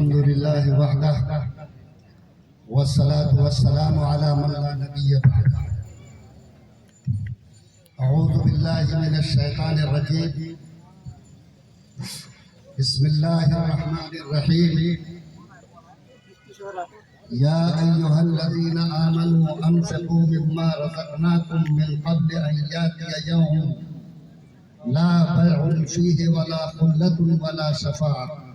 الحمد لله وحده والصلاة والسلام على من لا نبي بعده أعوذ بالله من الشيطان الرجيم بسم الله الرحمن الرحيم يا أيها الذين آمنوا أنفقوا مما رزقناكم من قبل أن يأتي يوم لا بيع فيه ولا خلة ولا شفاعة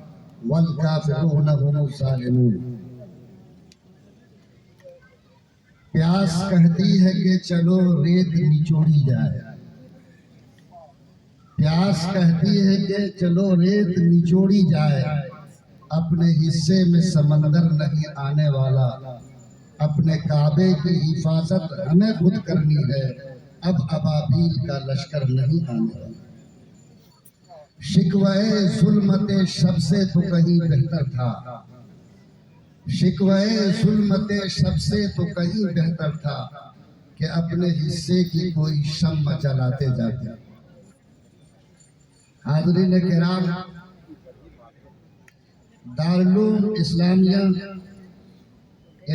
والکافرون هم الظالمون۔ پیاس کہتی ہے کہ چلو ریت نچوڑی جائے، پیاس کہتی ہے کہ چلو ریت نچوڑی جائے، اپنے حصے میں سمندر نہیں آنے والا، اپنے کعبے کی حفاظت ہمیں خود کرنی ہے، اب ابابیل کا لشکر نہیں آنے والا۔ شکوہ ظلمت شب سے تو کہیں بہتر تھا، شکوہ ظلمت شب سے تو کہیں بہتر تھا کہ اپنے حصے کی کوئی شمع جلاتے جاتے۔ حاضرین کرام، دارالعلوم اسلامیہ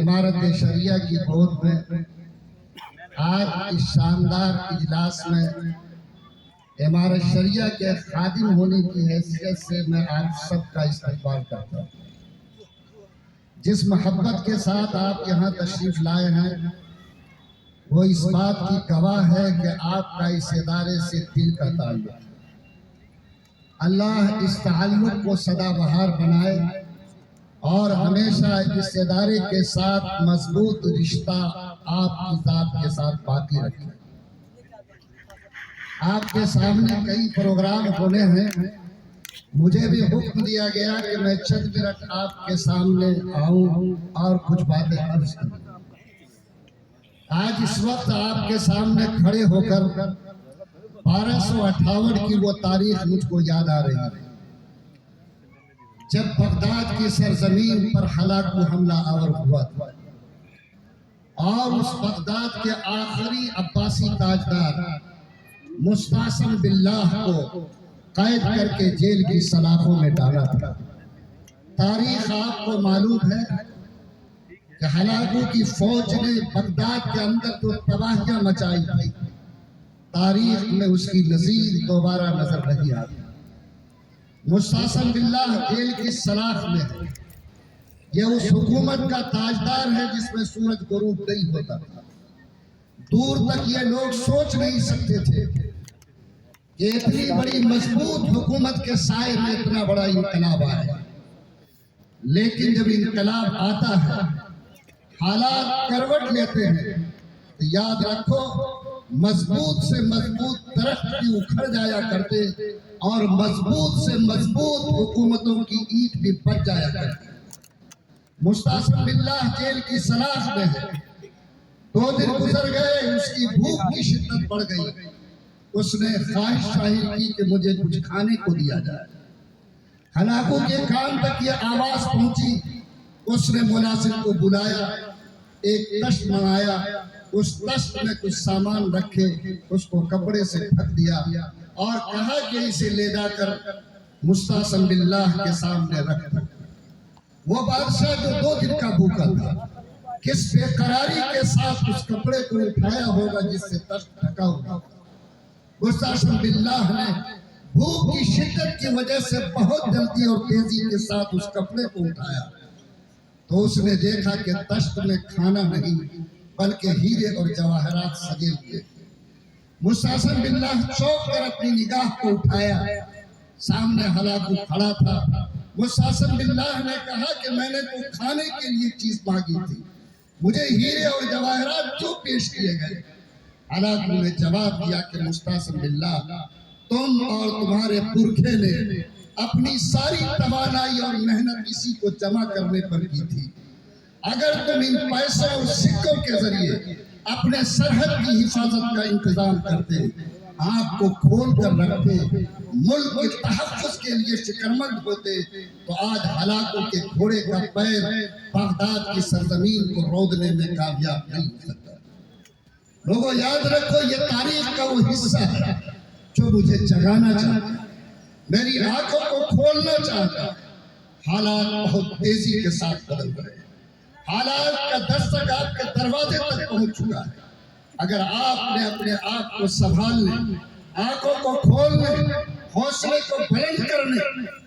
عمارت شریعہ کی گود میں آج اس شاندار اجلاس میں عمارت شریعہ کے خادم ہونے کی حیثیت سے میں آپ سب کا استقبال کرتا ہوں۔ جس محبت کے ساتھ آپ یہاں تشریف لائے ہیں وہ اس بات کی گواہ ہے کہ آپ کا اس ادارے سے دل کا تعلق۔ اللہ اس تعلق کو سدا بہار بنائے اور ہمیشہ اس ادارے کے ساتھ مضبوط رشتہ آپ کی ذات کے ساتھ باقی رکھے۔ آپ کے سامنے کئی پروگرام ہونے ہیں، مجھے بھی حکم دیا گیا کہ میں چند منٹ آپ کے سامنے آؤں اور کچھ باتیں عرض کروں۔ آج اس وقت آپ کے سامنے کھڑے ہو کر 1258 کی وہ تاریخ مجھ کو یاد آ رہی ہے جب بغداد کی سرزمین پر ہلاکو حملہ آور ہوا تھا اور اس بغداد کے آخری عباسی تاجدار مستعصم باللہ کو قید کر کے جیل کی سلاخوں میں ڈالا تھا۔ تاریخ آپ کو معلوم ہے کہ ہلاکو کی فوج نے بغداد کے اندر تو تباہیاں مچائی تھی، تاریخ میں اس کی نظیر دوبارہ نظر نہیں آتی۔ مستعصم باللہ جیل کی سلاخ میں ہے، یہ اس حکومت کا تاجدار ہے جس میں سورج غروب نہیں ہوتا تھا۔ دور تک یہ لوگ سوچ نہیں سکتے تھے کہ اتنی بڑی مضبوط حکومت کے سائے میں اتنا بڑا انقلاب آئے، لیکن جب انقلاب آتا ہے حالات کروٹ لیتے ہیں تو یاد رکھو مضبوط سے مضبوط درخت بھی اکھڑ جایا کرتے اور مضبوط سے مضبوط حکومتوں کی اینٹ بھی بچ جایا کرتی۔ مستعصم باللہ جیل کی سلاخ میں ہے، 2 دن گزر گئے، اس کی بھوک کی شدت بڑھ گئی، اس نے خواہش ظاہر کی کہ مجھے کچھ کھانے کو دیا جائے۔ ہلاکو کے کان تک یہ آواز پہنچی، اس نے ملازم کو بلایا، ایک تشت منگایا، اس تشت میں کچھ سامان رکھے، اس کو کپڑے سے ڈھک دیا اور کہا کہ اسے لے جا کر مستعصم باللہ کے سامنے رکھ دو۔ وہ بادشاہ جو 2 دن کا بھوکا تھا کس بے قراری کے ساتھ اس کپڑے کو اٹھایا ہوگا جس سے تشت ڈھکا ہوگا۔ مستعصم باللہ نے بھوک کی شدت کی وجہ سے بہت جلدی اور تیزی کے ساتھ اس کپڑے کو اٹھایا تو اس نے دیکھا کہ تشت میں کھانا نہیں بلکہ ہیرے اور جواہرات سجے ہوئے۔ مستعصم باللہ چونک کر اپنی نگاہ کو اٹھایا، سامنے ہلاکو کھڑا تھا۔ مستعصم باللہ نے کہا کہ میں نے تو کھانے کے لیے چیز مانگی تھی، مجھے ہیرے اور جواہرات کیوں پیش کیے گئے؟ ہلاکو نے جواب دیا کہ مستعصم باللہ تم اور تمہارے پرکھے نے اپنی ساری توانائی اور محنت اسی کو جمع کرنے پر کی تھی، اگر تم ان پیسوں اور سکوں کے ذریعے اپنے سرحد کی حفاظت کا انتظام کرتے، آپ کو کھول کر رکھتے، ملک کے تحفظ کے لیے فکرمند ہوتے تو آج ہلاکو کے گھوڑے کا پیر بغداد کی سرزمین کو رودنے میں کامیاب نہیں ہو سکتا۔ لوگوں یاد رکھو یہ تاریخ کا وہ حصہ ہے جو مجھے جگانا چاہتا، میری آنکھوں کو کھولنا چاہتا۔ حالات بہت تیزی کے ساتھ بدل رہے ہیں، حالات کا دستک آپ کے دروازے تک پہنچ چکا ہے۔ اگر آپ نے اپنے آپ کو سنبھالنے، آنکھوں کو کھولنے، حوصلے کو بلند کرنے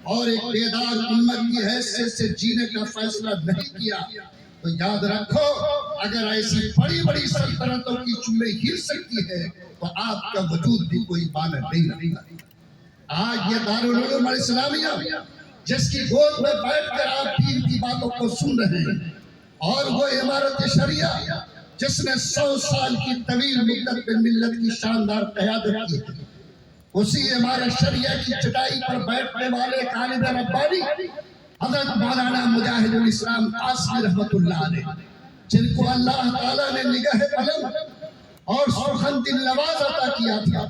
اور ایک بیدار امت کی حیثیت سے جینے کا فیصلہ نہیں کیا تو یاد رکھو، اگر ایسی بڑی بڑی سلطنتوں کی چولیں ہل سکتی ہے تو آپ کا وجود بھی کوئی معنی نہیں رکھتا۔ آج یہ دارالعلوم الاسلامیہ جس کی گود میں بیٹھ کر آپ دین کی باتوں کو سن رہے ہیں، اور وہ عمارت شریعہ جس نے 100 سال کی طویل مدت میں ملت کی شاندار قیادت کی ہے، اسی عمارت شریعہ کی چٹائی پر بیٹھنے والے طالب ربانی حضرت مولانا مجاہد الاسلام قاسمی رحمت اللہ علیہ، جن کو اللہ تعالیٰ نے نگاہ بلند اور سخن دل نواز عطا کیا تھا،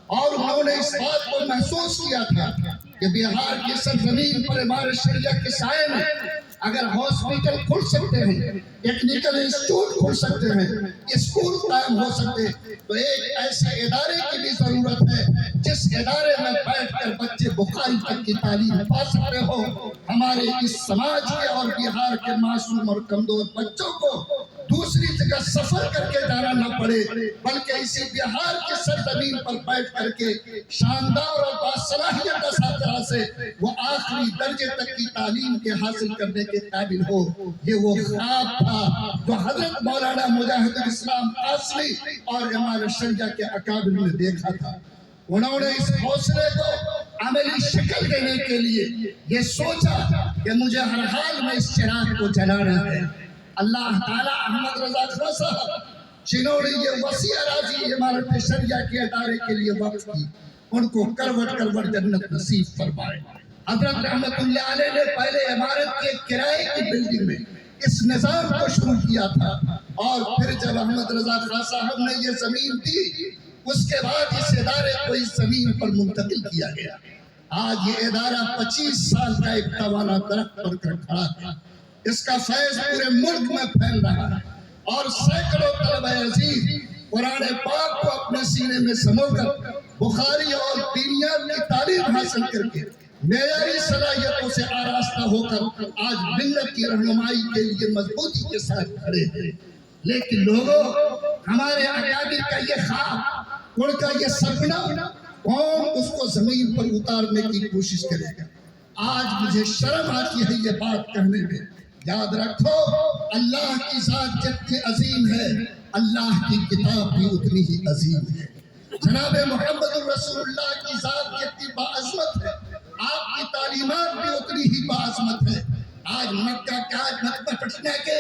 اور انہوں نے اس بات کو محسوس کیا تھا کہ بہار کی سرزمین پر عمارت شریعہ کے سائے میں اگر ہاسپٹل کھل سکتے ہیں، ٹیکنیکل انسٹیٹیوٹ کھل سکتے ہیں، اسکول قائم ہو سکتے ہیں، تو ایک ایسے ادارے کی بھی ضرورت ہے جس ادارے میں بیٹھ کر بچے بخاری تک کی تعلیم پا سکتے ہو۔ ہمارے اس سماج کے اور بہار کے معصوم اور کمزور بچوں کو دوسری جگہ سفر کر کے جانا نہ پڑے، بلکہ اسی بہار کے سرزمین پر بیٹھ کر کے شاندار اور باصلاحیت اساتذہ سے وہ آخری درجے تک کی تعلیم کے حاصل کرنے کے قابل ہو۔ یہ وہ خواب تھا جو حضرت مولانا مجاہد الاسلام قاسمی اور عمارت شریعہ کے اکابر نے دیکھا تھا۔ انہوں نے اس حوصلے کو عملی شکل دینے کے لیے یہ سوچا کہ مجھے ہر حال میں اس چراغ کو جلانا ہے۔ اللہ تعالیٰ احمد رضا خان صاحب جنہوں نے یہ وسیع اراضی عمارت شریعہ کے ادارے کے لیے وقف کی، ان کو کروٹ کروٹ جنت نصیب فرمائے۔ حضرت رحمت اللہ علیہ نے پہلے عمارت کے کرائے کی بلڈنگ میں اس نظام کو شروع کیا تھا، اور پھر جب احمد رضا خان صاحب نے یہ زمین دی، اس کے بعد اس ادارے کو اس زمین پر منتقل کیا گیا۔ آج یہ ادارہ 25 سال کا ایک توانا درخت بن کر کھڑا ہے۔ اس کا فیض پورے ملک میں پھیل رہا ہے، اور سینکڑوں طلبہ عزیز قرآن پاک کو اپنے سینے میں سمو کر بخاری اور دینیات کی تعلیم حاصل کر کے معیاری صلاحیتوں سے آراستہ ہو کر آج ملت کی رہنمائی کے لیے مضبوطی کے ساتھ کھڑے ہیں۔ لیکن لوگوں، ہمارے اکابر کا یہ خواب، ان کا یہ سپنا، کون اس کو زمین پر اتارنے کی کوشش کرے گا؟ آج مجھے شرم آتی ہے یہ بات کہنے میں۔ یاد رکھو، اللہ کی ذات جتنی عظیم ہے، اللہ کی کتاب بھی اتنی ہی عظیم ہے۔ جناب محمد الرسول اللہ کی ذات جتنی باعظمت ہے، آپ کی تعلیمات بھی اتنی ہی باعظمت ہے۔ آج مکہ مکہ پٹنہ کے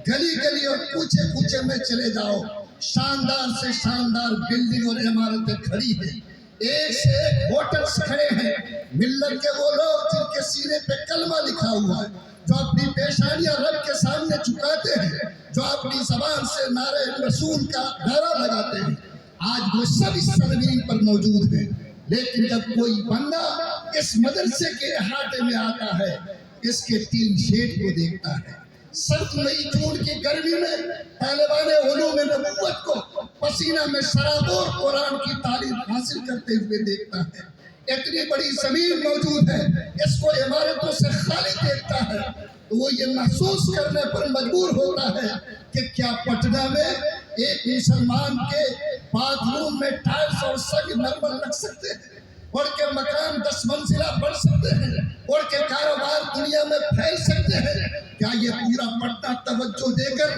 گلی گلی اور کوچے کوچے میں چلے جاؤ، شاندار سے شاندار بلڈنگ اور عمارتیں کھڑی ہیں، ایک سے ایک ہوٹلز کھڑے ہیں۔ ملت کے وہ لوگ جن کے سینے پہ کلمہ لکھا ہوا ہے، جو اپنی پیشانیاں رب کے سامنے جھکاتے ہیں، جو اپنی زبان سے نعرہ رسول کا نعرہ لگاتے ہیں، آج وہ سب اس زمین پر موجود ہیں۔ لیکن جب کوئی بندہ اس مدرسے کے احاطے میں آتا ہے، اس کے تین شیڈ کو دیکھتا ہے، سخت مئی جون کی گرمی میں طالبان علوم نبوت کو پسینہ میں سرابور قرآن کی تعلیم حاصل کرتے ہوئے دیکھتا ہے، اتنی بڑی زمین موجود ہے، اس کو عمارتوں سے خالی دیکھتا ہے، تو وہ یہ محسوس کرنے پر مجبور ہوتا ہے کہ کیا پٹنہ میں ایک مسلمان کے باتھ روم میں ٹائلز اور سنگ مرمر لگ سکتے ہیں، اور کے مکان 10 منزلہ بڑھ سکتے ہیں، اور کے کاروبار دنیا میں پھیل سکتے ہیں؟ کیا یہ پورا پٹنہ توجہ دے کر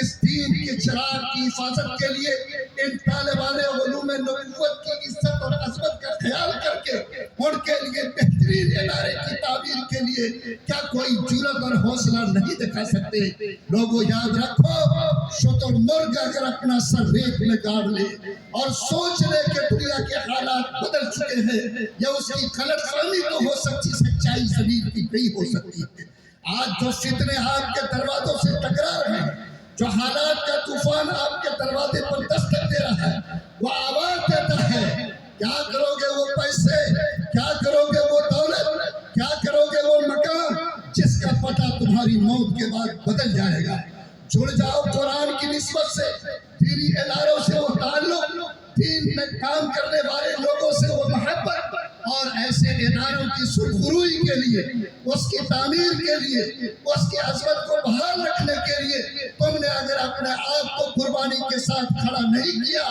اس دین کے چراغ کی حفاظت کے لیے ان طالبان علوم نبوت کی عزت اور عظمت کا خیال کر کے ان کے لیے بہترین ادارے کی تعمیر کے لیے کیا کوئی جرأت اور حوصلہ نہیں دکھا سکتے؟ لوگوں یاد رکھو، شتر مرغ اگر اپنا سر ریت میں گاڑ لے اور سوچ لے کہ دنیا کے حالات بدل چکے ہیں، یا اس کی غلط فہمی تو ہو سکتی، سچائی زمین کی نہیں ہو سکتی ہے۔ آج جو فتنے آپ کے دروازوں سے ٹکرا رہے ہیں، جو حالات کا طوفان آپ کے دروازے پر دستک دے رہا ہے، وہ آواز دیتا ہے، کیا کرو گے وہ پیسے، کیا کرو گے وہ دولت، کیا کرو گے وہ مکان جس کا پتہ تمہاری موت کے بعد بدل جائے گا؟ جڑ جاؤ قرآن کی نسبت سے، دینی اداروں سے وہ تعلق، دین میں کام کرنے والے لوگوں سے وہ محبت، اور ایسے اداروں کی سرخروئی کے لیے، اس کی تعمیر کے لیے، اس کی عظمت کو بحال رکھنے کے لیے تم نے اگر اپنے آپ کو قربانی کے ساتھ کھڑا نہیں کیا،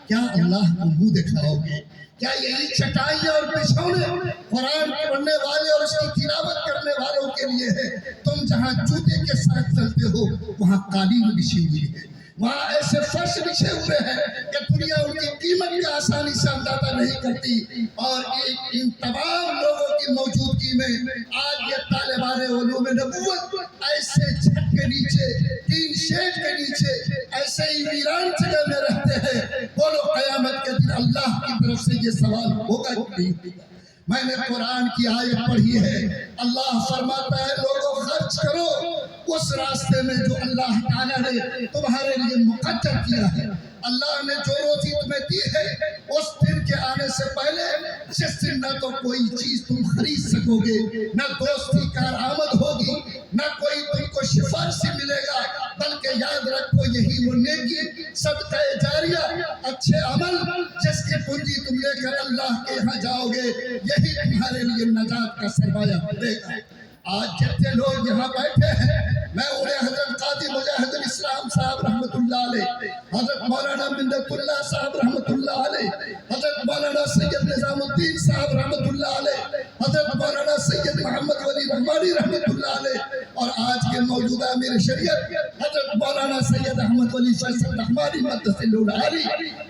کیا اللہ کو منہ دکھاؤ گے؟ کیا یہی چٹائیاں اور بچھونے قرآن پڑھنے والے اور اس کی تلاوت کرنے والوں کے لیے ہے؟ تم جہاں جوتے کے ساتھ چلتے ہو وہاں قالین بچھی ہوئی ہے، وہاں ایسے فرش بچھے ہوئے ہیں کہ دنیا ان کی قیمت کا آسانی سے اندازہ نہیں کرتی، اور ان تمام لوگوں کی موجودگی میں آج یہ طالبان علوم نبوت ایسے چھت کے نیچے، تین شیڈ کے نیچے ایسے ہی ویران جگہ میں رہتے ہیں۔ بولو قیامت کے دن اللہ کی طرف سے یہ سوال ہوگا کہ نہیں ہوگا؟ میں نے قرآن کی آیت پڑھی ہے، اللہ فرماتا ہے لوگوں خرچ کرو اس راستے میں جو اللہ تعالیٰ نے تمہارے لیے مقدر کیا ہے۔ اللہ نے جو روزی تمہیں دی ہے اس دن کے آنے سے پہلے، جس دن نہ تو کوئی چیز تم خرید سکو گے، نہ دوستی کارآمد ہوگی، نہ کوئی تم کو سفارشی ملے گا، بلکہ یاد رکھو یہی وہ نیکی، صدقہ جاریہ، اچھے عمل جس کی پونجی تم لے کر اللہ کے یہاں جاؤ گے، یہی تمہارے لیے نجات کا سرمایہ بنے گا۔ آج جتنے لوگ یہاں بیٹھے ہیں، میں انہیں حضرت قاضی مجاہد الاسلام صاحب رحمت اللہ علیہ، حضرت مولانا منت اللہ صاحب رحمت اللہ علیہ، حضرت مولانا سید نظام الدین صاحب رحمت اللہ علیہ، حضرت مولانا سید محمد ولی رحمانی رحمت اللہ علیہ، اور آج کے موجودہ امیر شریعت حضرت مولانا سید احمد ولی فیصل رحمانی مقدس العالی،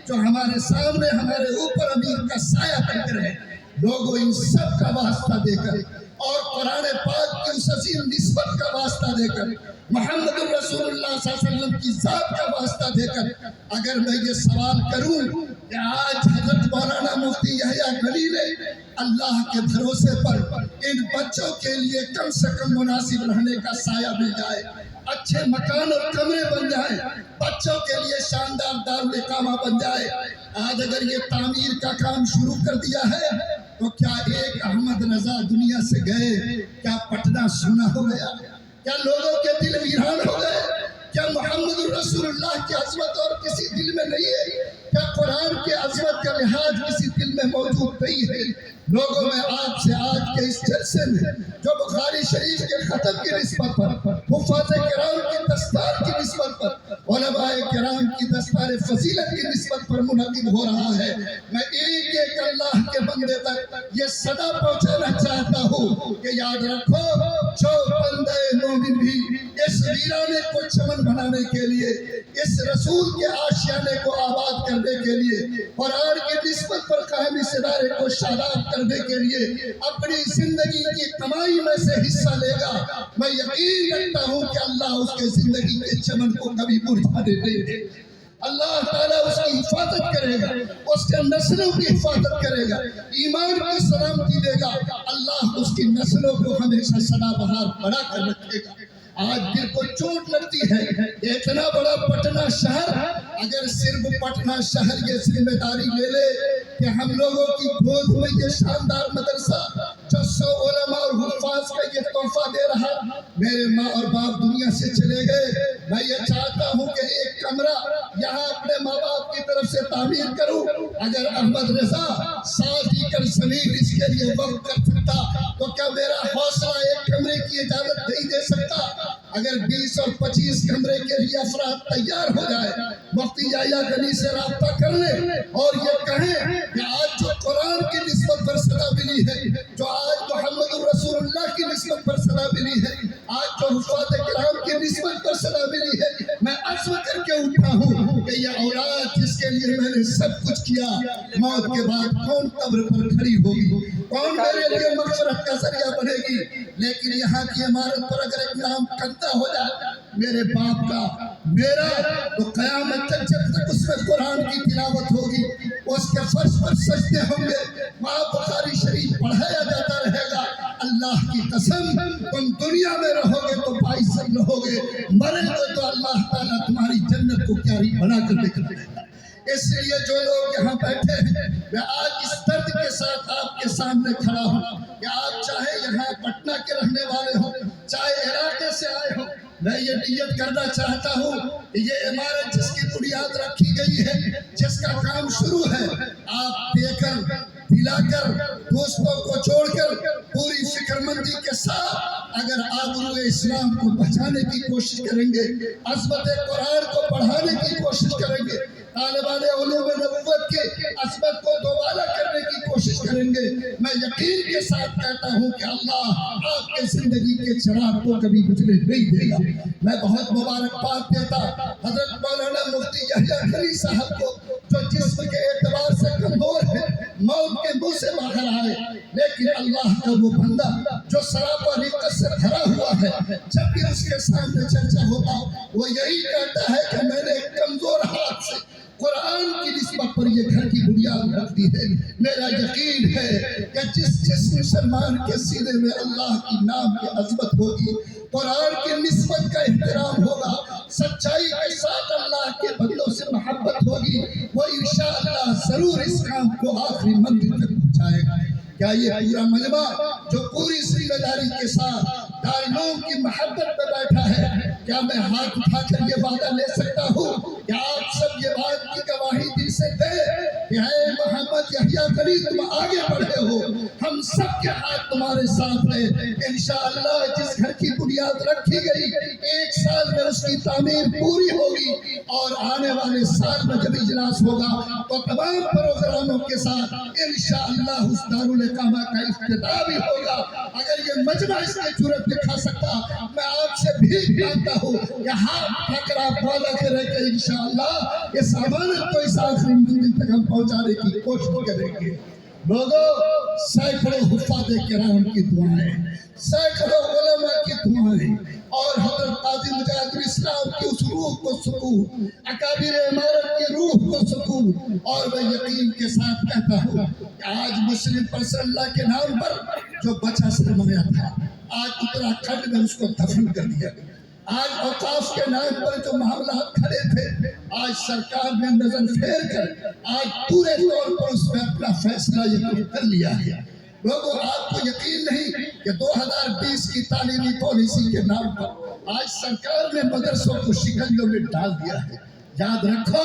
جو ہمارے سامنے ہمارے اوپر امیر کا سایہ بن کر ہے۔ لوگوں ان سب کا واسطہ دے کر اور قرآن پاک کی اس عظیم نسبت کا واسطہ دے کر، محمد الرسول اللہ صلی اللہ علیہ وسلم کی ذات کا واسطہ دے کر اگر میں یہ سوال کروں کہ آج حضرت مولانا مفتی یحییٰ خلیل نے اللہ کے بھروسے پر ان بچوں کے لیے کم سے کم مناسب رہنے کا سایہ مل جائے، اچھے مکان اور کمرے بن جائیں، بچوں کے لیے شاندار دارالاقامہ بن جائے، آج اگر یہ تعمیر کا کام شروع کر دیا ہے تو کیا ایک احمد رضا دنیا سے گئے؟ کیا پٹنہ سونا ہو گیا؟ کیا لوگوں کے دل ویران ہو گئے؟ کیا محمد الرسول اللہ کی عظمت اور کسی دل میں نہیں ہے؟ کیا قرآن کی عظمت کا لحاظ کسی دل میں موجود نہیں ہے؟ لوگوں میں آپ سے آج کے اس جلسے میں جو بخاری شریف کے ختم کی نسبت پر، حفاظ کرام کی دستار کی نسبت پر، علماء کرام کی دستار فضیلت کی نسبت پر منعقد ہو رہا ہے، میں ایک ایک اللہ کے بندے تک یہ صدا پہنچانا چاہتا ہوں کہ یاد رکھو، جو بندے مومن بھی اس ویرانے کو چمن بنانے کے لیے، اس رسول کے آشیانے کو آباد کرنے کے لیے، قرآن کی نسبت پر قائم اس ادارے کو شاداب کرنے کے لیے اپنی زندگی کی کمائی میں سے حصہ لے گا، میں یقین رکھتا ہوں کہ اللہ اس کے زندگی کے چمن کو کبھی مرجھانے نہیں دے گا۔ اللہ تعالیٰ اس کی حفاظت کرے گا، اس کے نسلوں کی حفاظت کرے گا، ایمان کی سلامتی دے گا، اللہ اس کی نسلوں کو ہمیشہ سدا بہار بڑھا کر رکھے گا۔ آج دل کو چوٹ لگتی ہے، اتنا بڑا پٹنہ شہر اگر صرف پٹنہ شہر یہ ذمہ داری لے لے کہ ہم لوگوں کی گود میں یہ شاندار مدرسہ جو 100 علماء اور حفاظ کا یہ تحفہ دے رہا، میرے ماں اور باپ دنیا سے چلے گئے، میں یہ چاہتا ہوں کہ ایک کمرہ یہاں اپنے ماں باپ کی طرف سے تعمیر کروں، اگر احمد رضا 7 ایکڑ زمین اس کے لیے وقف کر سکتا تو کیا میرا حوصلہ ایک کمرے کی اجازت نہیں دے سکتا؟ اگر 20 اور 25 کمرے کے لیے افراد تیار ہو جائے، مفتی یحییٰ خلیل سے رابطہ کر لیں اور یہ کہیں کہ آج جو قرآن کی نسبت پر صدا ملی ہے، جو آج محمد الرسول اللہ کی نسبت پر صدا ملی ہے، آج جو حفاظ کرام کی نسبت پر صدا ملی ہے، میں عزم کر کے اٹھا ہوں کہ یہ اولاد جس کے لیے میں نے سب کچھ کیا، موت کے بعد کون قبر پر کھڑی ہوگی، کون میرے لیے مغفرت کا ذریعہ بنے گی؟ لیکن یہاں کی عمارت پر اگر ایک نام کندہ ہو جائے میرے باپ کا، میرا، تو قیامت تک جب تک اس میں قرآن کی تلاوت ہوگی، اس کے فرش پر سجدے ہوں گے، وہاں بخاری شریف پڑھایا جاتا رہے گا، اللہ کی قسم تم دنیا میں رہو گے تو باعزت رہو گے، مرے گے تو اللہ تعالیٰ تمہاری جنت کو پیاری بنا کر دکھائے گا۔ اس لیے جو لوگ یہاں بیٹھے ہیں، میں آج اس درد کے ساتھ آپ کے سامنے کھڑا ہوں کہ آپ چاہے یہاں پٹنہ کے رہنے والے ہوں، چاہے علاقے سے آئے ہوں، میں یہ نیت کرنا چاہتا ہوں کہ یہ عمارت جس کی بنیاد رکھی گئی ہے، جس کا کام شروع ہے، آپ دے کر دلا کر دوستوں کو چھوڑ کر پوری فکر مندی کے ساتھ اگر آبرو اسلام کو بچانے کی کوشش کریں گے، عظمت قرآن کو بڑھانے کی کوشش کریں گے، طالبان علوم نبوت کی عظمت کو دوبارہ کرنے کی کوشش کریں گے، میں یقین کے ساتھ کہتا ہوں کہ اللہ آپ کے زندگی کے چراغ کو کبھی بجھنے نہیں دے گا۔ میں بہت مبارکباد دیتا حضرت مولانا مفتی یحییٰ خلیل صاحب کو، جو جسم کے اعتبار سے کمزور ہے، موت کے منہ سے باہر آئے، لیکن اللہ کا وہ بندہ جو سراپا رقت سے بھرا ہوا ہے، جب بھی اس کے سامنے چرچا ہوتا وہ یہی کہتا ہے کہ میں نے کمزور ہاتھ سے قرآن کی نسبت پر یہ گھر کی بنیاد رکھ دی ہے۔ میرا یقین ہے کہ جس مسلمان کے سینے میں اللہ کی نام کی عظمت ہوگی، قرآن کی نسبت کا احترام ہوگا، سچائی کے ساتھ اللہ کے بندوں سے محبت ہوگی، وہ انشاءاللہ ضرور اس کام کو آخری منزل تک پہنچائے گا۔ کیا یہ پورا مجمع جو پوری ذمہ داری کے ساتھ دارالعلوم کی محبت میں بیٹھا ہے، کیا میں ہاتھ اٹھا کر یہ وعدہ لے سکتا ہوں کہ آپ سب یہ بات کی گواہی دل سے دیں کہ اے محمد یحییٰ خلیل تم آگے بڑھے ہو، ہم سب کے ہاتھ تمہارے ساتھ ہیں، انشاءاللہ جس گھر کی بنیاد رکھی گئی 1 سال میں اس کی تعمیر پوری ہوگی، اور آنے والے سال میں جب اجلاس ہوگا تو تمام پروگراموں کے ساتھ انشاءاللہ اس دارالاقامہ کا افتتاح بھی ہوگا۔ اگر یہ مجمع اس کی جرأت دکھا سکتا، میں آپ سے بھی مانتا ہوں کہ ہاتھ اٹھا کر آپ وعدہ کریں کہ انشاءاللہ اس امانت کو اس آخری منزل تک ہم پہنچانے کی کوشش کریں گے۔ لوگوں، سینکڑوں حفاظ کرام کی دعائیں، سینکڑوں علماء کی دعائیں، اور حضرت قاضی مجاہد الاسلام کی اس روح کو سکون، اکابر امارت کی روح کو سکون، اور میں یقین کے ساتھ کہتا ہوں کہ آج مسلم پرسن اللہ کے نام پر جو بچہ سرمایہ تھا، آج اتراکھنڈ میں اس کو دفن کر دیا گیا۔ آج اوقاف کے نام پر جو معاملات کھڑے تھے، آج سرکار نے نظر پھیر کر آج پورے طور پر اس میں اپنا فیصلہ یہ کر لیا ہے۔ لوگوں، آپ کو یقین نہیں کہ 2020 کی تعلیمی پالیسی کے نام پر آج سرکار نے مدرسوں کو شکنجوں میں ڈال دیا ہے۔ یاد رکھو،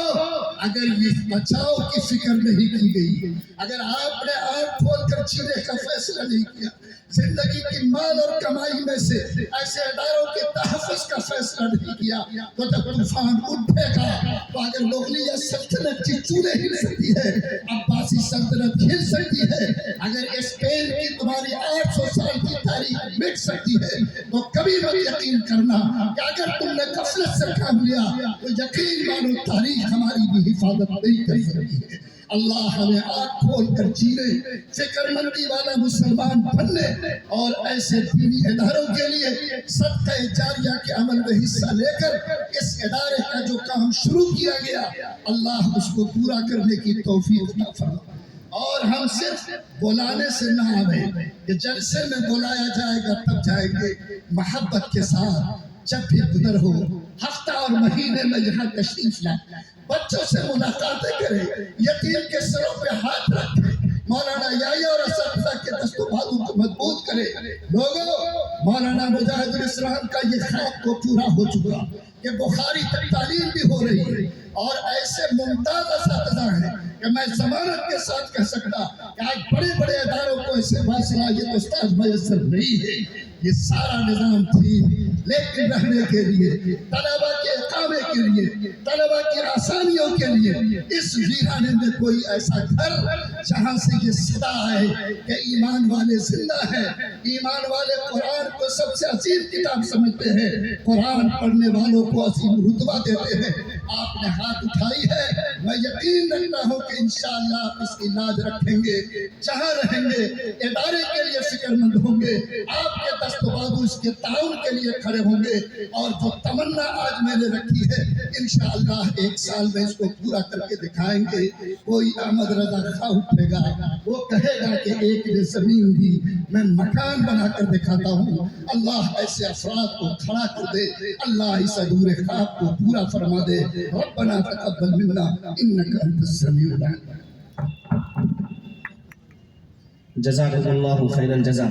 اگر یہ بچاؤ کی فکر نہیں کی گئی، اگر آپ نے آنکھ کھول کر جینے کا فیصلہ نہیں کیا، زندگی کی مال اور کمائی میں سے ایسے اداروں کے تحفظ کا فیصلہ نہیں کیا، تو جب طوفان اٹھے گا تو اگر مغلیہ سلطنت کی چولے ہل سکتی ہے، عباسی سلطنت ہل سکتی ہے، اگر اسپین کی تمہاری 800 سال کی تاریخ مٹ سکتی ہے، تو کبھی مت یقین کرنا کہ اگر تم نے غفلت سے کام لیا تو یقین مانو تاریخ ہماری بھی حفاظت نہیں کر سکتی ہے۔ اللہ ہمیں آنکھ کھول کر جینے، فکر مندی والا مسلمان بننے، اور ایسے دینی اداروں کے لیے صدقہ جاریہ کے عمل میں حصہ لے کر اس ادارے کا جو کام شروع کیا گیا، اللہ اس کو پورا کرنے کی توفیق عطا فرمائے۔ اور ہم صرف بلانے سے نہ آئیں کہ جلسے میں بلایا جائے گا تب جائیں گے، محبت کے ساتھ جب بھی گزر ہو، ہفتہ اور مہینے میں یہاں تشریف لائیں، بچوں سے ملاقاتیں کریں، یتیم کے سروں پہ ہاتھ رکھیں، مولانا یحییٰ اور اساتذہ کے دست و بازو کو مضبوط کریں۔ لوگوں، مولانا مجاہد الاسلام کا یہ خواب تو پورا ہو چکا کہ بخاری تک تعلیم بھی ہو رہی ہے، اور ایسے ممتاز اساتذہ ہیں کہ میں ضمانت کے ساتھ کہہ سکتا کہ آج بڑے بڑے اداروں کو ایسے باصلاحیت استاد میسر نہیں ہے۔ یہ سارا نظام تھی، لیکن رہنے کے لیے، طلبہ کے اقامے کے لیے، طلبہ کی آسانیوں کے لیے اس ویرانے میں کوئی ایسا گھر جہاں سے یہ صدا آئے کہ ایمان والے زندہ ہیں، ایمان والے قرآن کو سب سے عظیم کتاب سمجھتے ہیں، قرآن پڑھنے والوں کو عظیم رتبہ دیتے ہیں۔ آپ نے ہاتھ اٹھائی ہے، میں یقین رکھتا ہوں کہ انشاءاللہ آپ اس کی لاج رکھیں گے، جہاں رہیں گے ادارے کے لیے فکر مند ہوں گے، آپ کے دست و بازو اس کے تعاون کے لیے کھڑے ہوں گے، اور جو تمنا آج میں نے رکھی ہے انشاءاللہ 1 سال میں اس کو پورا کر کے دکھائیں گے۔ کوئی احمد رضا خواہ اٹھے گا، وہ کہے گا کہ ایک زمین بھی میں مکان بنا کر دکھاتا ہوں۔ اللہ ایسے افراد کو کھڑا کر دے، اللہ اس ادھورے خواب کو پورا فرما دے۔ ربنا تقبل منا انک انت السمیع العلیم۔ جزاکم اللہ خیر الجزا۔